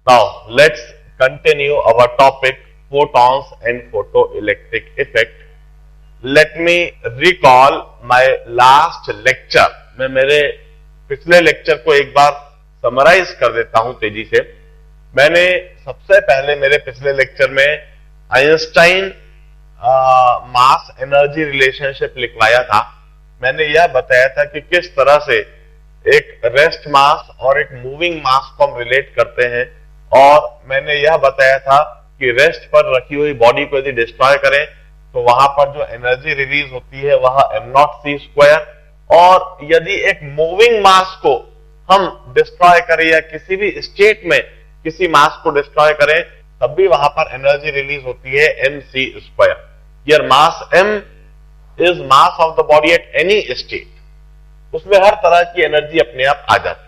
Now, let's continue our topic photons and photoelectric effect. Let me recall my last lecture. मैं मेरे पिछले lecture को एक बार summarise कर देता हूं तेजी से। मैंने सबसे पहले मेरे पिछले लेक्चर में आइंस्टाइन मास एनर्जी रिलेशनशिप लिखवाया था। मैंने यह बताया था कि किस तरह से एक रेस्ट मास और एक मूविंग मास को हम रिलेट करते हैं, और मैंने यह बताया था कि रेस्ट पर रखी हुई बॉडी को यदि डिस्ट्रॉय करें तो वहां पर जो एनर्जी रिलीज होती है वह m0c², और यदि एक मूविंग मास को हम डिस्ट्रॉय करें या किसी भी स्टेट में किसी मास को डिस्ट्रॉय करें तब भी वहां पर एनर्जी रिलीज होती है mc²। Here mass m is mass of the body at any state, उसमें हर तरह की एनर्जी अपने आप आ जाती है।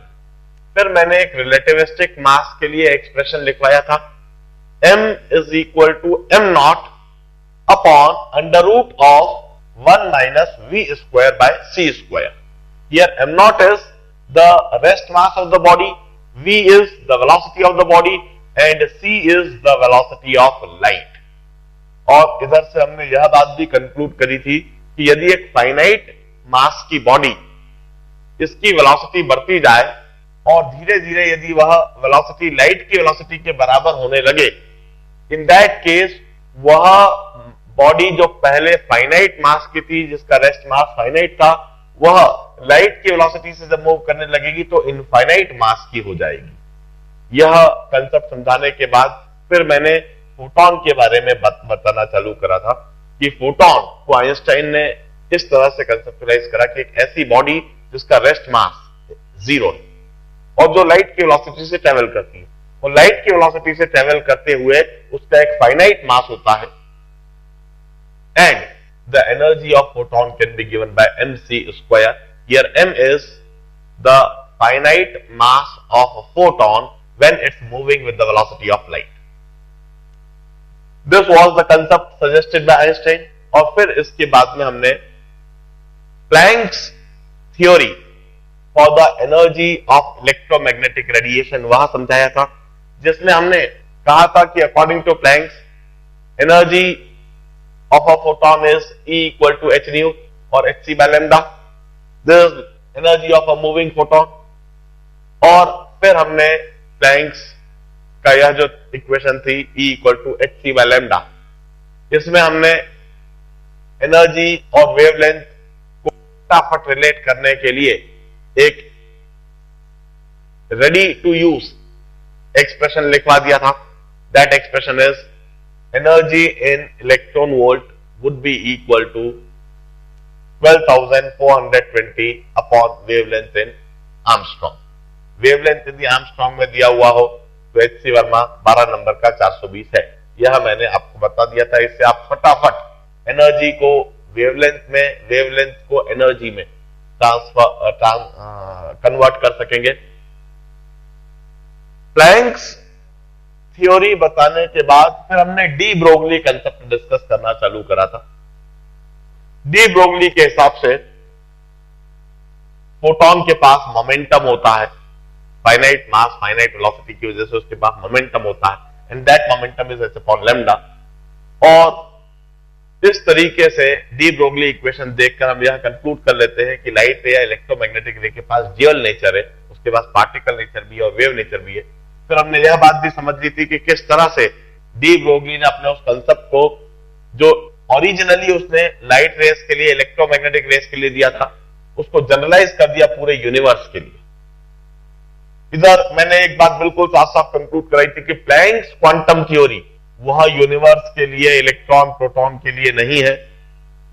फिर मैंने एक रिलेटिविस्टिक मास के लिए एक्सप्रेशन लिखवाया था, m is equal to m0 upon under root of 1 minus v² by c²। Here m0 is the rest mass of the body, v is the velocity of the body and c is the velocity of light. और इधर से हमने यह बात भी conclude करी थी कि यदि एक फाइनाइट मास की बॉडी इसकी वेलोसिटी बढ़ती जाए और धीरे धीरे यदि वह वेलोसिटी लाइट की वेलोसिटी के बराबर होने लगे, इन दैट केस वह बॉडी जो पहले फाइनाइट मास की थी, जिसका रेस्ट मास फाइनाइट था, वह लाइट की वेलोसिटी से जब मूव करने लगेगी तो इनफाइनाइट मास की हो जाएगी। यह कंसेप्ट समझाने के बाद फिर मैंने फोटोन के बारे में बताना चालू करा था कि फोटोन को आइंस्टाइन ने इस तरह से कंसेप्चुलाइज करा कि एक ऐसी बॉडी जिसका रेस्ट मास 0 है और जो लाइट की वेलोसिटी से ट्रेवल करती है, और लाइट की वेलोसिटी से ट्रेवल करते हुए उसका एक फाइनाइट मास होता है, and the energy of photon can be given by mc²। Here m is the finite mass of photon when it's moving with the velocity of light. This was the concept suggested by Einstein. और फिर इसके बाद में हमने Planck's theory for the energy of electromagnetic radiation वहां समझाया था, जिसमें हमने कहा था कि according to Planck's energy of a photon is E equal to h new और hc by lambda. This is energy of a moving photon. और फिर हमने प्लैंक्स का यह जो इक्वेशन थी E equal to hc by lambda, इसमें हमने एनर्जी और वेवलेंथ को फटाफट रिलेट करने के लिए एक रेडी टू यूज एक्सप्रेशन लिखवा दिया था। That expression is energy in electron volt would be equal to 12,420 upon wavelength in angstrom. Wavelength यदि आर्मस्ट्रॉन्ग में दिया हुआ हो तो एचसी वर्मा 12 नंबर का 420 है। यह मैंने आपको बता दिया था। इससे आप फटाफट एनर्जी को वेवलेंथ में, वेवलेंथ को एनर्जी में कन्वर्ट कर सकेंगे। प्लैंक्स थ्योरी बताने के बाद फिर हमने डी ब्रोगली कंसेप्ट डिस्कस करना चालू करा था। डी ब्रोगली के हिसाब से फोटोन के पास मोमेंटम होता है, फाइनाइट मास फाइनाइट वेलोसिटी की वजह से उसके पास मोमेंटम होता है, and that momentum is h upon lambda. और इस तरीके से डी ब्रोगली इक्वेशन देखकर हम यह कंक्लूड कर लेते हैं कि लाइट रे या इलेक्ट्रोमैग्नेटिक रे के पास ड्यूअल नेचर है, उसके पास पार्टिकल नेचर भी है और वेव नेचर भी है। फिर हमने यह बात भी समझ ली थी कि किस तरह से डी ब्रोगली ने अपने उस कंसेप्ट को, जो ओरिजिनली उसने लाइट रेस के लिए, इलेक्ट्रोमैग्नेटिक रेस के लिए दिया था, उसको जनरलाइज कर दिया पूरे यूनिवर्स के लिए। इधर मैंने एक बात बिल्कुल साफ साफ कंक्लूड कराई थी कि प्लैंक्स क्वांटम थ्योरी वह यूनिवर्स के लिए, इलेक्ट्रॉन प्रोटॉन के लिए नहीं है,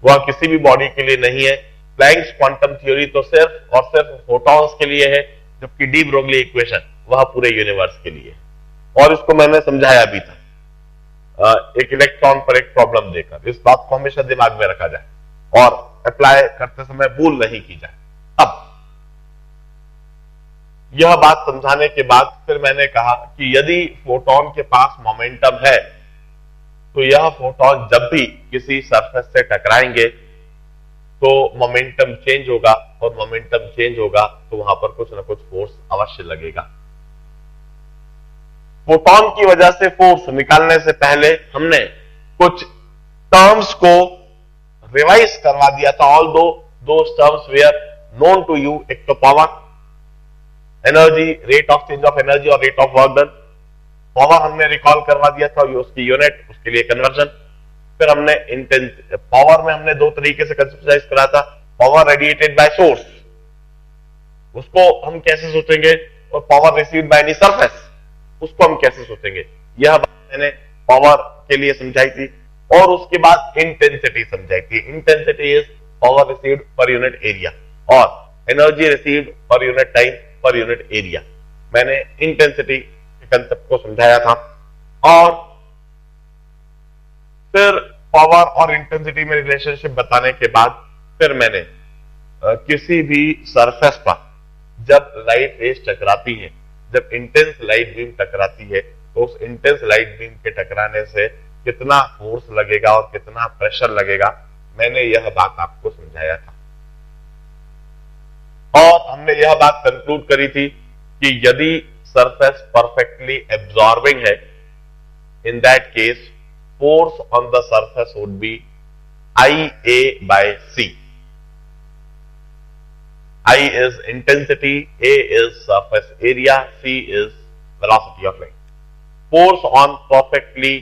वह किसी भी बॉडी के लिए नहीं है। प्लैंक्स क्वांटम थ्योरी तो सिर्फ और सिर्फ फोटॉन्स के लिए है, जबकि डी ब्रोगली इक्वेशन वह पूरे यूनिवर्स के लिए। और इसको मैंने समझाया भी था एक इलेक्ट्रॉन पर एक प्रॉब्लम देकर। इस बात को हमेशा दिमाग में रखा जाए और अप्लाई करते समय भूल नहीं की जाए। अब यह बात समझाने के बाद फिर मैंने कहा कि यदि फोटोन के पास मोमेंटम है तो यह फोटोन जब भी किसी सरफेस से टकराएंगे तो मोमेंटम चेंज होगा, और मोमेंटम चेंज होगा तो वहां पर कुछ ना कुछ फोर्स अवश्य लगेगा। फोटोन की वजह से फोर्स निकालने से पहले हमने कुछ टर्म्स को रिवाइज करवा दिया था। All those terms were known to you, एक तो power, energy, rate of change of energy और rate of work done. Power हमने रिकॉल करवा दिया था, उसकी यूनिट, उसके लिए कन्वर्जन। फिर हमने पावर में हमने दो तरीके से कंसेप्चुलाइज करा था। पावर रेडिएटेड बाय सोर्स, उसको हम कैसे सोचेंगे, और power received by any surface, उसको हम कैसे सोचेंगे। यह बात मैंने पावर के लिए समझाई थी। और उसके बाद इंटेंसिटी समझाई थी। Intensity is power received per unit area और energy received per unit time per unit area. मैंने इंटेंसिटी के कंसेप्ट को समझाया था। और फिर पावर और इंटेंसिटी में रिलेशनशिप बताने के बाद फिर मैंने किसी भी सरफेस पर जब लाइट रेज टकराती है, जब इंटेंस लाइट बीम टकराती है, तो उस इंटेंस लाइट बीम के टकराने से कितना फोर्स लगेगा और कितना प्रेशर लगेगा, मैंने यह बात आपको समझाया था। और हमने यह बात कंक्लूड करी थी कि यदि सरफेस परफेक्टली एब्जॉर्बिंग है, in that case force on the surface would be IA by C. I is intensity, A is surface area, C is velocity of light. Force on perfectly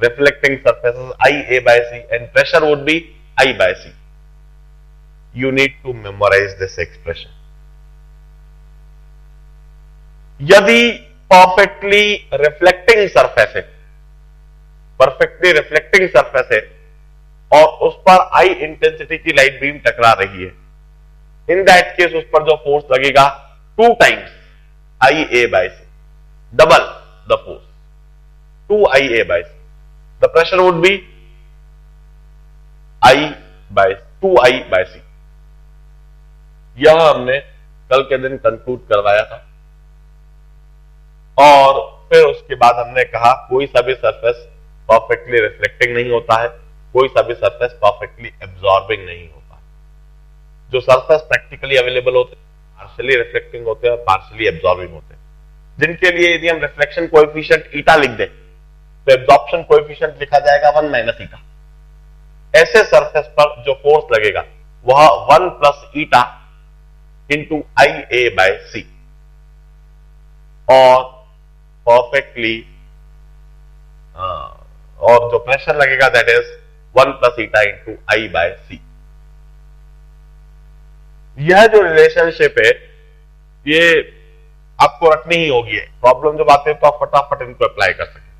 reflecting surfaces IA by C and pressure would be I by C. You need to memorize this expression. यदि perfectly reflecting surface है, perfectly reflecting surface है और उस पर आई intensity की light beam टकरा रही है, इन दैट केस उस पर जो फोर्स लगेगा 2 times I A by C, double the force, 2 I A by C. The pressure would be I by 2 I by C. यह हमने कल के दिन कंक्लूड करवाया था। और फिर उसके बाद हमने कहा कोई सा भी सरफेस परफेक्टली रिफ्लेक्टिंग नहीं होता है, कोई सा भी सरफेस परफेक्टली एब्जॉर्बिंग नहीं होता। जो सरफेस प्रैक्टिकली अवेलेबल होते हैं पार्शियली रिफ्लेक्टिंग होते हैं और पार्शियली एब्जॉर्बिंग होते हैं, जिनके लिए यदि हम रिफ्लेक्शन कोएफिशिएंट ईटा लिख दें तो एब्जॉर्प्शन कोएफिशिएंट लिखा जाएगा 1 माइनस ईटा। ऐसे सरफेस पर जो फोर्स लगेगा वह 1 plus eta into I A by C, और परफेक्टली और जो प्रेशर लगेगा that is 1 plus eta into I by C. यह जो रिलेशनशिप है ये आपको रखनी ही होगी। प्रॉब्लम जब आते हैं तो आप फटाफट इनको अप्लाई कर सकें।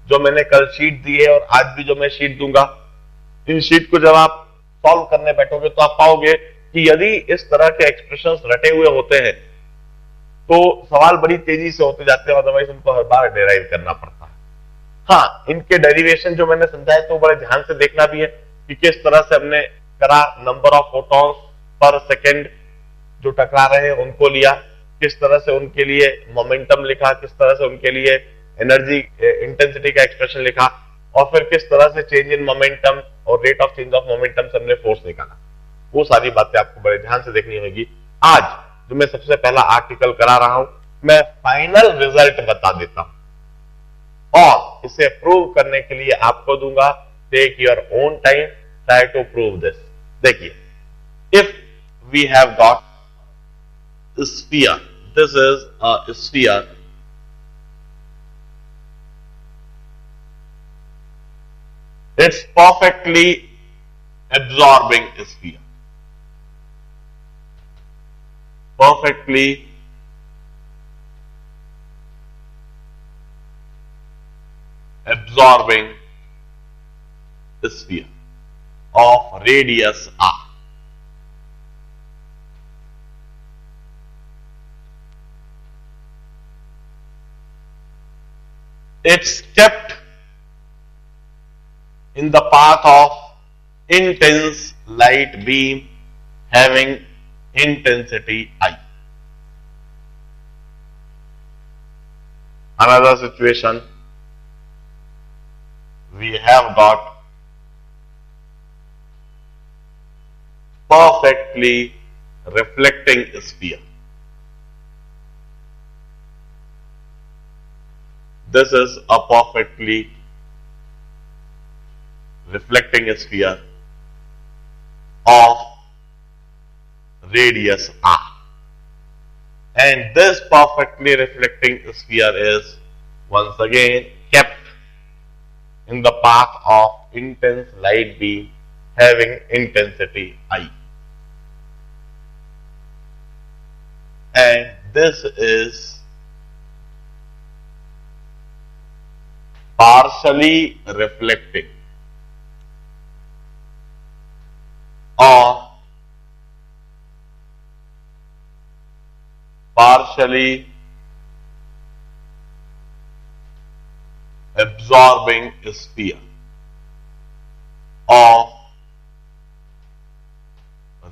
जो मैंने कल शीट दी है और आज भी जो मैं शीट दूंगा, इन शीट को जब आप सॉल्व करने बैठोगे तो आप पाओगे कि यदि इस तरह के एक्सप्रेशंस रटे हुए होते हैं तो सवाल बड़ी तेजी से होते जाते हैं, अदरवाइज उनको हर बार डेराइव करना पड़ता है। हाँ, इनके डेरिवेशन जो मैंने समझाए तो बड़े ध्यान से देखना भी है कि किस तरह से हमने करा। Number of photons per second जो टकरा रहे हैं उनको लिया, किस तरह से उनके लिए मोमेंटम लिखा, किस तरह से उनके लिए एनर्जी इंटेंसिटी का एक्सप्रेशन लिखा, और फिर किस तरह से चेंज इन मोमेंटम और rate of change of momentum से हमने फोर्स निकाला। वो सारी बातें आपको बड़े ध्यान से देखनी होगी। आज जो मैं सबसे पहला आर्टिकल करा रहा हूं, मैं फाइनल रिजल्ट बता देता हूं और इसे प्रूव करने के लिए आपको दूंगा take your own time, try to prove this. देखिए, if we have got sphere, this is a sphere, it's perfectly absorbing sphere, perfectly absorbing sphere of radius r. It's kept in the path of intense light beam having intensity I. Another situation, we have got perfectly reflecting sphere. This is a perfectly reflecting sphere of radius r. And this perfectly reflecting sphere is once again kept in the path of intense light beam having intensity I. And this is partially reflecting or partially absorbing sphere of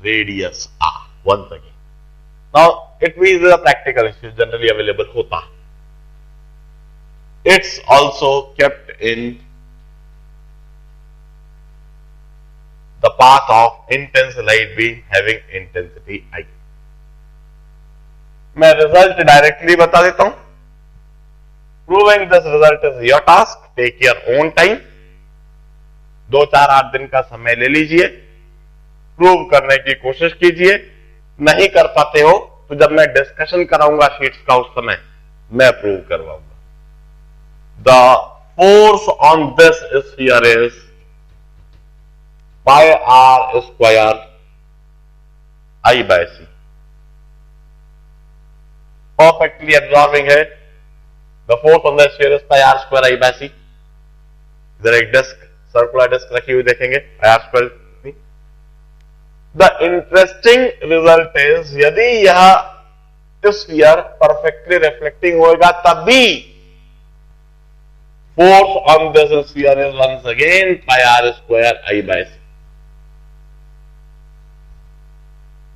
radius r. Once again. Now, it is a practical issue generally available hota. It's also kept in the path of intense light beam having intensity I. मैं result directly बता देता हूं. Proving this result is your task. Take your own time. 2-4-8 दिन का समय ले लीजिए. Prove करने की कोशिश कीजिए. नहीं कर पाते हो तो जब मैं डिस्कशन कराऊंगा शीट्स का उस समय मैं प्रूव करवाऊंगा. The force on this sphere is pi R square I by C. Perfectly absorbing है. The force on the sphere is pi R square I by C. इधर एक डिस्क सर्कुलर डिस्क रखी हुई देखेंगे pi R square. The interesting result is यदि यह sphere perfectly reflecting होगा तब भी force on this sphere is once again pi R square I by C.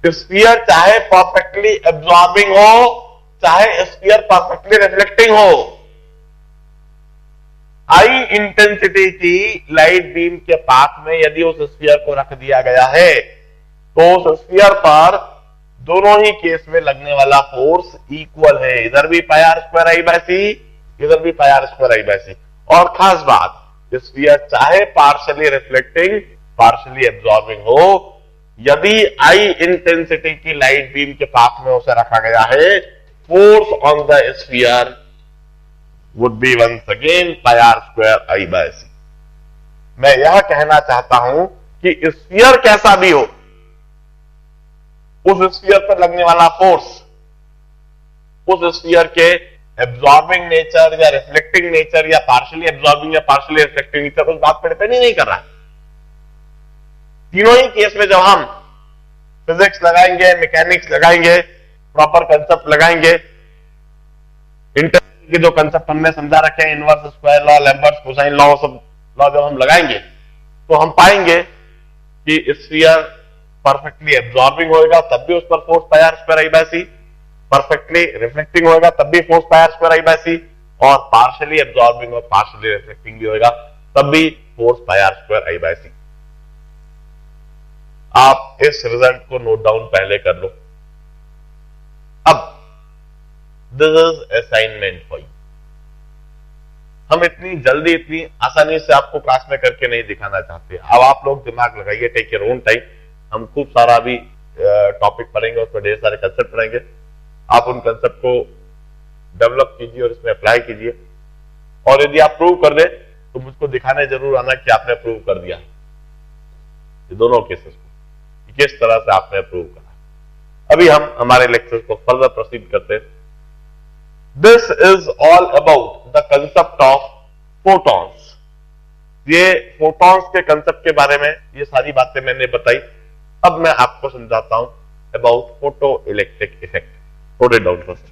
Sphere चाहे परफेक्टली एब्जॉर्बिंग हो चाहे स्फीयर परफेक्टली रिफ्लेक्टिंग हो, हाई इंटेंसिटी की लाइट बीम के पाथ में यदि उस स्फीयर को रख दिया गया है तो उस स्फीयर पर दोनों ही केस में लगने वाला फोर्स इक्वल है. इधर भी पाई R square I by C, इधर भी पाई R square I by C. और खास बात, स्फीयर चाहे पार्शियली रिफ्लेक्टिंग पार्शियली एब्जॉर्बिंग हो, यदि आई इंटेंसिटी की लाइट बीम के पाथ में उसे रखा गया है, force on the sphere would be once again pi R square I by C. मैं यह कहना चाहता हूं कि स्फीयर कैसा भी हो, उस स्फीयर पर लगने वाला फोर्स उस स्फीयर के एब्जॉर्बिंग नेचर या रिफ्लेक्टिंग नेचर या पार्शियली एब्जॉर्बिंग या पार्शियली रिफ्लेक्टिंग नेचर उस बात पर डिपेंड ही नहीं कर रहा है. तीनों ही केस में जब हम फिजिक्स लगाएंगे, मैकेनिक्स लगाएंगे, प्रॉपर कंसेप्ट लगाएंगे, इंटरनल के जो कंसेप्ट हमने समझा रखे हैं, inverse square law, Lambert's cosine law, सब लॉ जब हम लगाएंगे तो हम पाएंगे कि स्फीयर परफेक्टली एब्जॉर्बिंग होएगा तब भी उस पर force pi R square I by C, perfectly reflecting होएगा तब भी force pi R square I by C, और पार्शियली एब्जॉर्बिंग और पार्शियली रिफ्लेक्टिंग भी होएगा तब भी force pi R square I by C. आप इस रिजल्ट को नोट डाउन पहले कर लो. अब this is assignment for you. हम इतनी जल्दी इतनी आसानी से आपको क्लास में करके नहीं दिखाना चाहते. अब आप लोग दिमाग लगाइए, टेक योर ओन टाइम. हम खूब सारा अभी टॉपिक पढ़ेंगे, उसमें ढेर सारे कंसेप्ट पढ़ेंगे. आप उन कंसेप्ट को डेवलप कीजिए और इसमें अप्लाई कीजिए. और यदि आप प्रूव कर दे तो मुझको दिखाने जरूर आना कि आपने प्रूव कर दिया ये दोनों केसेस को, किस तरह से आपने प्रूव करा. अभी हम हमारे लेक्चर को फर्दर प्रोसीड करते हैं. This is all about the concept of photons. ये फोटॉन्स के कंसेप्ट के बारे में ये सारी बातें मैंने बताई. अब मैं आपको समझाता हूं about photo electric effect. Note it down first.